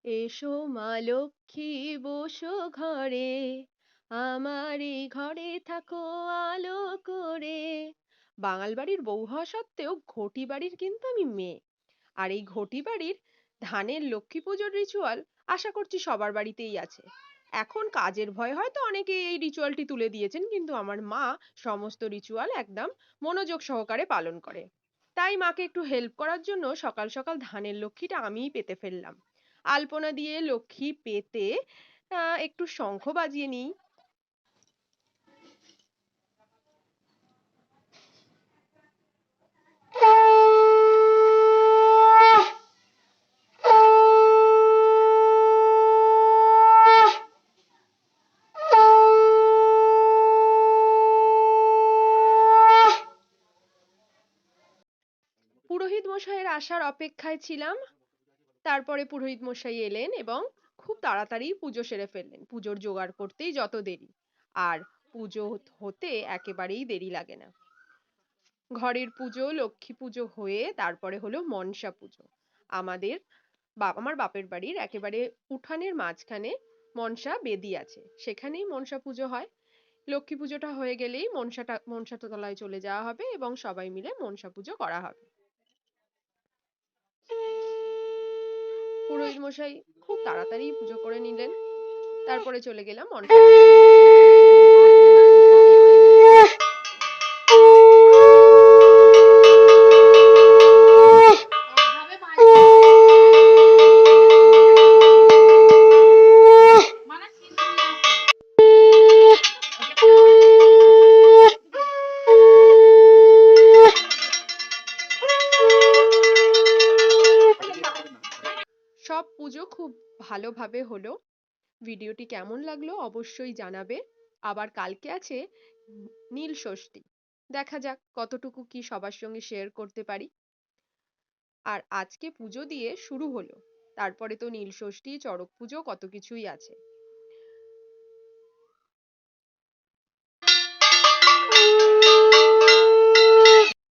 এসো মা লক্ষ্মী বসো ঘরে, আমার এই ঘরে থাকো আলো করে। বাঙাল বাড়ির বউ হওয়া সত্ত্বেও ঘটি বাড়ির কিন্তু আমি মেয়ে। আর এই ঘটি বাড়ির ধানের লক্ষ্মী পুজোর রিচুয়াল আশা করছি সবার বাড়িতেই আছে। এখন কাজের ভয়ে হয়তো অনেকে এই রিচুয়ালটি তুলে দিয়েছেন, কিন্তু আমার মা সমস্ত রিচুয়াল একদম মনোযোগ সহকারে পালন করে। তাই মাকে একটু হেল্প করার জন্য সকাল সকাল ধানের লক্ষ্মীটা আমিই পেতে ফেললাম। আলপনা দিয়ে লক্ষ্মী পেতে একটু শঙ্খ বাজিয়ে নিই। পুরোহিত মশাইয়ের আসার অপেক্ষায় ছিলাম। তারপরে পুরোহিত মশাই এলেন এবং খুব তাড়াতাড়ি পুজো সেরে ফেললেন। পুজোর জোগাড় করতেই যত দেরি, আর পুজো হতে একেবারেই দেরি লাগে না। ঘরের পুজো, লক্ষ্মী পুজো হয়ে তারপরে হলো মনসা পুজো। আমাদের আমার বাপের বাড়ির একেবারে উঠানের মাঝখানে মনসা বেদি আছে, সেখানেই মনসা পুজো হয়। লক্ষ্মী পুজোটা হয়ে গেলেই মনসা তলায় চলে যাওয়া হবে এবং সবাই মিলে মনসা পুজো করা হবে। পুরোহিত মশাই খুব তাড়াতাড়ি পুজো করে নিলেন। তারপরে চলে গেলাম মনসা সব পুজো খুব ভালোভাবে হলো। ভিডিওটি কেমন লাগলো অবশ্যই জানাবে। আবার কালকে আছে নীল ষষ্ঠী। দেখা যাক কতটুকু কি সবার সঙ্গে শেয়ার করতে পারি। আর আজকে পুজো দিয়ে শুরু হলো, তারপরে তো নীল ষষ্ঠী, চড়ক পুজো, কত কিছুই আছে।